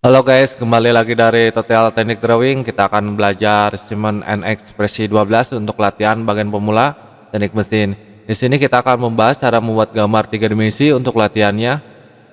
Halo guys, kembali lagi dari Total Teknik Drawing. Kita akan belajar Siemens NX versi 12 untuk latihan bagian pemula teknik mesin. Di sini kita akan membahas cara membuat gambar 3 dimensi untuk latihannya.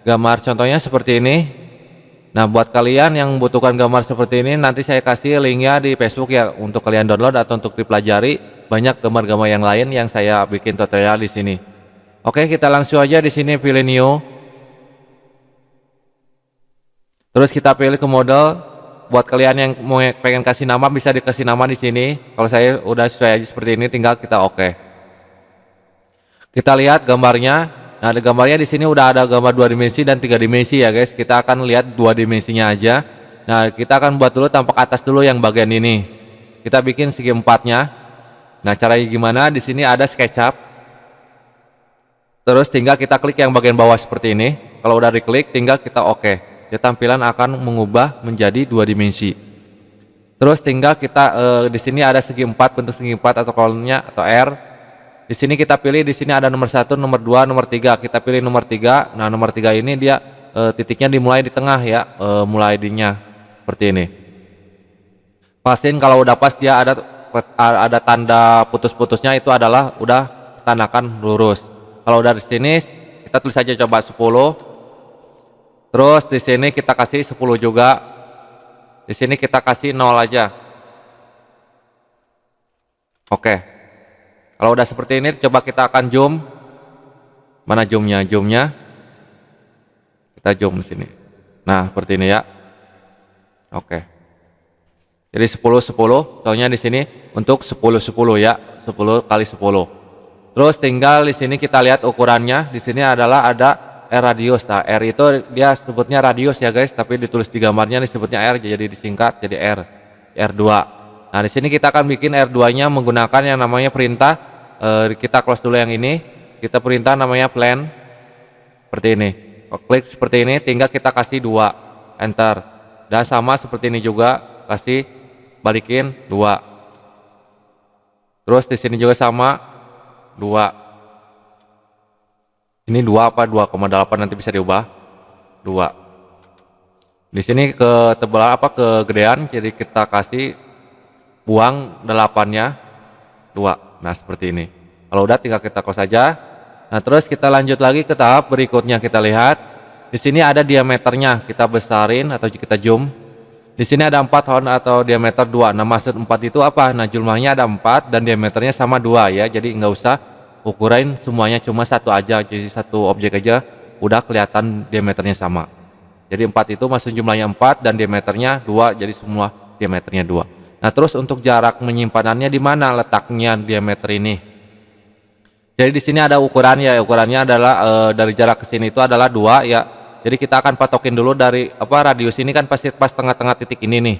Gambar contohnya seperti ini. Nah, buat kalian yang membutuhkan gambar seperti ini, nanti saya kasih linknya di Facebook ya untuk kalian download atau untuk dipelajari. Banyak gambar-gambar yang lain yang saya bikin tutorial di sini. Oke, kita langsung aja di sini pilih new. Terus kita pilih ke model. Buat kalian yang mau pengen kasih nama bisa dikasih nama di sini. Kalau saya udah sesuai aja seperti ini, tinggal kita oke. Kita lihat gambarnya. Nah, di gambarnya di sini udah ada gambar 2 dimensi dan 3 dimensi ya guys. Kita akan lihat 2 dimensinya aja. Nah, kita akan buat dulu tampak atas dulu yang bagian ini. Kita bikin segi empatnya. Nah, caranya gimana? Di sini ada SketchUp. Terus tinggal kita klik yang bagian bawah seperti ini. Kalau udah diklik, tinggal kita oke. Tampilan akan mengubah menjadi 2 dimensi. Terus tinggal kita di sini ada segi 4, bentuk segi 4 atau kolomnya atau R. Di sini kita pilih, di sini ada nomor 1, nomor 2, nomor 3. Kita pilih nomor 3. Nah, nomor 3 ini dia titiknya dimulai di tengah ya, mulai dinya seperti ini. Pastiin kalau udah pas dia ada tanda putus-putusnya, itu adalah udah tandakan lurus. Kalau udah di sini kita tulis saja coba 10. Terus di sini kita kasih 10 juga. Di sini kita kasih 0 aja. Oke. Kalau udah seperti ini, coba kita akan zoom. Mana zoomnya? Zoomnya. Kita zoom di sini. Nah, seperti ini ya. Oke. Jadi 10 10. Soalnya di sini untuk 10 10 ya. 10 kali 10. Terus tinggal di sini kita lihat ukurannya. Di sini adalah ada R radius. Nah, R itu dia sebutnya radius ya guys, tapi ditulis di gambarnya disebutnya R, jadi disingkat jadi R2. Nah, di sini kita akan bikin R2-nya menggunakan yang namanya perintah. Kita close dulu yang ini. Kita perintah namanya plan. Seperti ini. Klik seperti ini, tinggal kita kasih 2, enter. Dan sama seperti ini juga, kasih balikin 2. Terus di sini juga sama 2. Ini 2 apa 2,8 nanti bisa diubah 2. Di sini ke tebal apa kegedean, jadi kita kasih buang 8-nya 2. Nah, seperti ini. Kalau udah tinggal kita close saja. Nah, terus kita lanjut lagi ke tahap berikutnya. Kita lihat di sini ada diameternya, kita besarin atau kita zoom. Di sini ada 4 horn atau diameter 2. Nah, maksud 4 itu apa? Nah, jumlahnya ada 4 dan diameternya sama 2 ya. Jadi nggak usah ukuran semuanya, cuma satu aja, jadi satu objek aja udah kelihatan diameternya sama. Jadi 4 itu maksud jumlahnya 4 dan diameternya 2, jadi semua diameternya 2. Nah, terus untuk jarak menyimpanannya di mana letaknya diameter ini? Jadi di sini ada ukurannya, ukurannya adalah dari jarak ke sini itu adalah 2 ya. Jadi kita akan patokin dulu dari radius ini kan pasti pas tengah-tengah titik ini nih.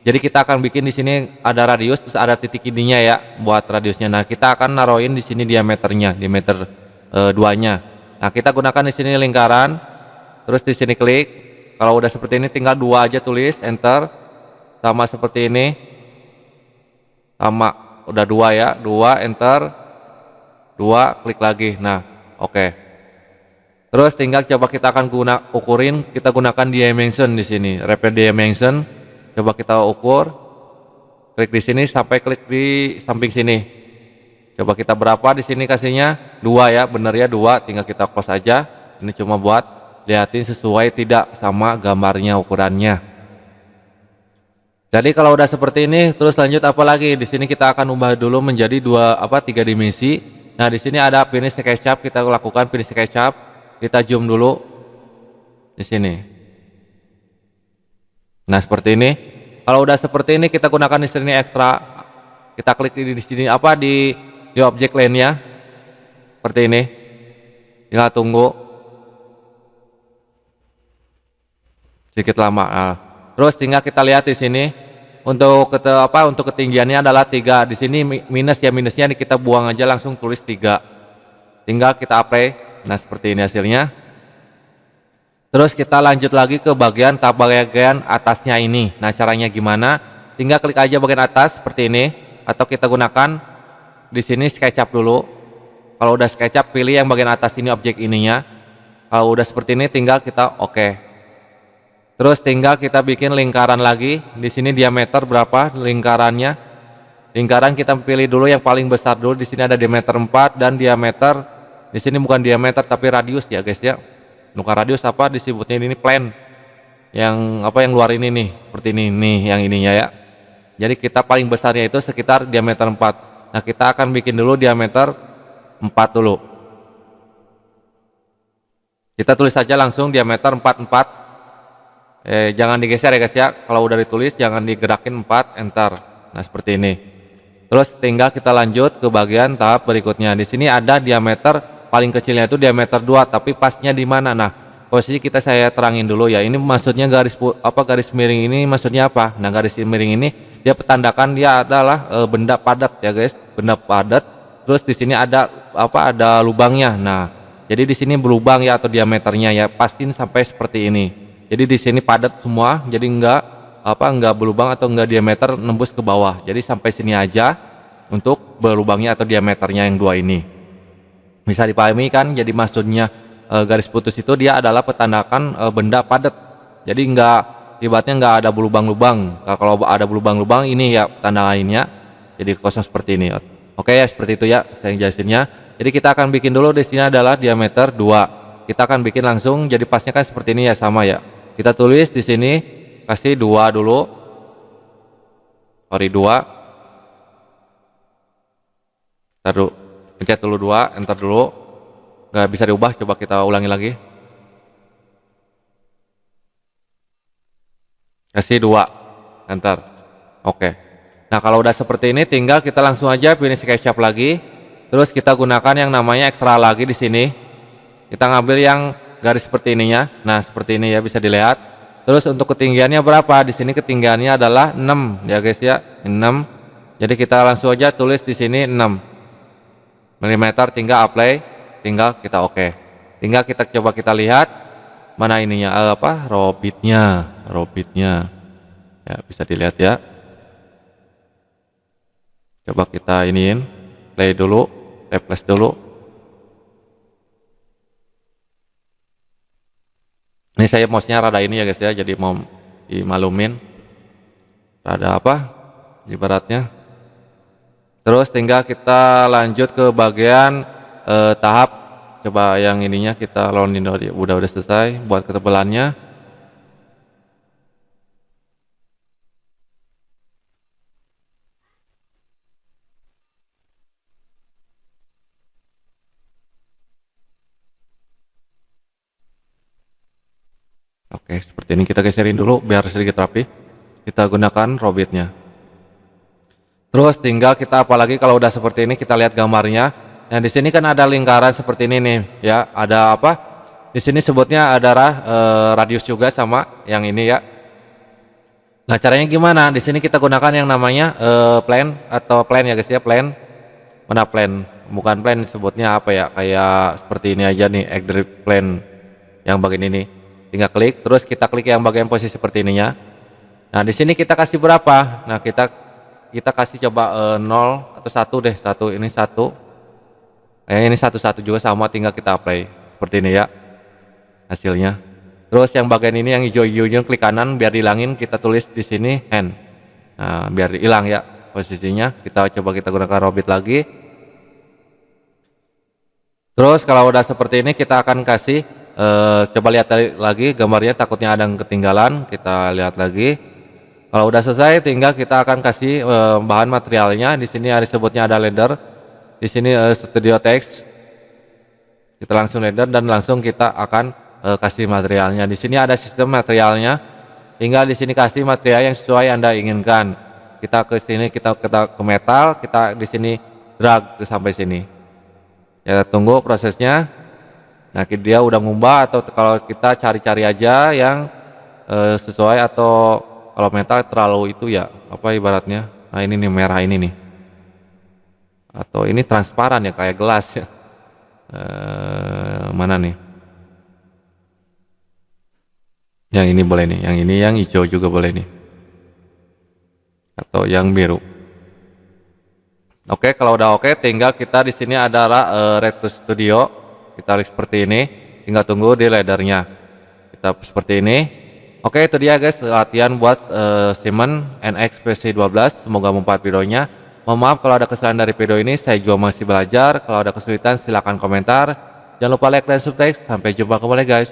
Jadi kita akan bikin di sini ada radius, terus ada titik ininya ya buat radiusnya. Nah, kita akan naruhin di sini diameternya, diameter 2-nya. Nah, kita gunakan di sini lingkaran, terus di sini klik. Kalau udah seperti ini tinggal 2 aja tulis, enter. Sama seperti ini, sama udah 2 ya, 2 enter, 2 klik lagi. Nah, oke. Terus tinggal coba kita akan ukurin, kita gunakan dimension di sini, refer dimension. Coba kita ukur, klik di sini sampai klik di samping sini. Coba kita berapa di sini kasihnya 2 ya, bener ya 2. Tinggal kita close aja. Ini cuma buat liatin sesuai tidak sama gambarnya ukurannya. Jadi kalau udah seperti ini, terus lanjut apa lagi? Di sini kita akan ubah dulu menjadi 3 dimensi. Nah, di sini ada finish SketchUp, kita lakukan finish SketchUp. Kita zoom dulu di sini. Nah, seperti ini. Kalau udah seperti ini, kita gunakan di sini ekstra. Kita klik di sini di objek lainnya. Seperti ini. Tinggal tunggu sedikit lama. Nah, terus tinggal kita lihat di sini untuk untuk ketinggiannya adalah 3. Di sini minus ya, minusnya kita buang aja, langsung tulis 3. Tinggal kita apply. Nah, seperti ini hasilnya. Terus kita lanjut lagi ke bagian atasnya ini. Nah, caranya gimana? Tinggal klik aja bagian atas seperti ini, atau kita gunakan di sini SketchUp dulu. Kalau udah SketchUp, pilih yang bagian atas ini objek ininya. Kalau udah seperti ini tinggal kita oke. Terus tinggal kita bikin lingkaran lagi. Di sini diameter berapa lingkarannya? Lingkaran kita pilih dulu yang paling besar dulu. Di sini ada diameter 4 dan diameter di sini bukan diameter tapi radius ya guys ya. Bukan radius apa disebutnya ini plane. Yang apa yang luar ini nih, seperti ini nih yang ininya ya. Jadi kita paling besarnya itu sekitar diameter 4. Nah, kita akan bikin dulu diameter 4 dulu. Kita tulis saja langsung diameter 44. Jangan digeser ya guys ya. Kalau udah ditulis jangan digerakin 4, enter. Nah, seperti ini. Terus tinggal kita lanjut ke bagian tahap berikutnya. Di sini ada diameter paling kecilnya itu diameter 2, tapi pasnya di mana? Nah, posisi kita saya terangin dulu ya. Ini maksudnya garis miring ini maksudnya apa? Nah, garis miring ini dia petandakan dia adalah benda padat ya guys, benda padat. Terus di sini ada ada lubangnya. Nah, jadi di sini berlubang ya atau diameternya ya, pastiin sampai seperti ini. Jadi di sini padat semua, jadi enggak berlubang atau enggak diameter nembus ke bawah. Jadi sampai sini aja untuk berlubangnya atau diameternya yang 2 ini. Bisa dipahami kan? Jadi maksudnya garis putus itu dia adalah petandakan benda padat. Jadi ibaratnya enggak ada berlubang-lubang. Nah, kalau ada berlubang-lubang ini ya tanda lainnya. Jadi kosong seperti ini. Oke ya, seperti itu ya saya jelasinnya. Jadi kita akan bikin dulu di sini adalah diameter 2. Kita akan bikin langsung jadi pasnya kan seperti ini ya, sama ya. Kita tulis di sini kasih 2 dulu. Sorry 2. Taruh pencet dulu 2, enter dulu. Nggak bisa diubah, coba kita ulangi lagi. Kasih 2, enter. Oke. Nah, kalau udah seperti ini tinggal kita langsung aja pilih SketchUp lagi. Terus kita gunakan yang namanya ekstra lagi di sini. Kita ngambil yang garis seperti ininya. Nah, seperti ini ya bisa dilihat. Terus untuk ketinggiannya berapa? Di sini ketinggiannya adalah 6 ya guys ya. 6. Jadi kita langsung aja tulis di sini 6 mm, tinggal apply, tinggal kita oke. Tinggal kita coba kita lihat mana ininya robitnya. Ya, bisa dilihat ya. Coba kita iniin, play dulu, refresh dulu. Ini saya mouse-nya rada ini ya guys ya, jadi mau dimalumin. Rada ibaratnya. Terus tinggal kita lanjut ke bagian tahap. Coba yang ininya kita loading udah selesai buat ketebalannya. Oke, seperti ini kita geserin dulu biar sedikit rapi. Kita gunakan robitnya. Terus tinggal kita apalagi kalau udah seperti ini kita lihat gambarnya. Nah, di sini kan ada lingkaran seperti ini nih, ya. Ada di sini sebutnya adalah radius juga sama yang ini ya. Nah, caranya gimana? Di sini kita gunakan yang namanya plane atau plane ya guys ya, plane. Mana plane? Bukan plane sebutnya apa ya? Kayak seperti ini aja nih, extrude plane yang bagian ini. Tinggal klik, terus kita klik yang bagian posisi seperti ininya. Nah, di sini kita kasih berapa? Nah, kita kasih coba 0 atau 1 deh, 1 ini 1. Ini 1 juga sama, tinggal kita apply seperti ini ya hasilnya. Terus yang bagian ini yang hijau-hijaunya klik kanan biar dihilangin, kita tulis di sini hand. Nah, biar hilang ya posisinya. Kita gunakan robit lagi. Terus kalau udah seperti ini kita akan kasih coba lihat lagi gambarnya, takutnya ada yang ketinggalan. Kita lihat lagi. Kalau udah selesai tinggal kita akan kasih bahan materialnya. Di sini disebutnya ada ladder. Di sini studio text. Kita langsung ladder dan langsung kita akan kasih materialnya. Di sini ada sistem materialnya. Tinggal di sini kasih material yang sesuai Anda inginkan. Kita ke sini, kita ke metal, kita di sini drag sampai sini. Ya, tunggu prosesnya. Nah, dia udah ngubah, atau kalau kita cari-cari aja yang sesuai, atau kalau metal terlalu itu ya ibaratnya. Nah, ini nih merah ini nih. Atau ini transparan ya kayak gelas ya. Mana nih? Yang ini boleh nih, yang ini yang hijau juga boleh nih. Atau yang biru. Oke, kalau udah oke, tinggal kita di sini adalah Red to Studio. Kita klik seperti ini, tinggal tunggu di laddernya. Kita seperti ini. Oke, itu dia guys latihan buat Siemens NX PC12. Semoga membantu videonya. Mohon maaf kalau ada kesalahan dari video ini, saya juga masih belajar. Kalau ada kesulitan silahkan komentar. Jangan lupa like dan subscribe. Sampai jumpa kembali guys.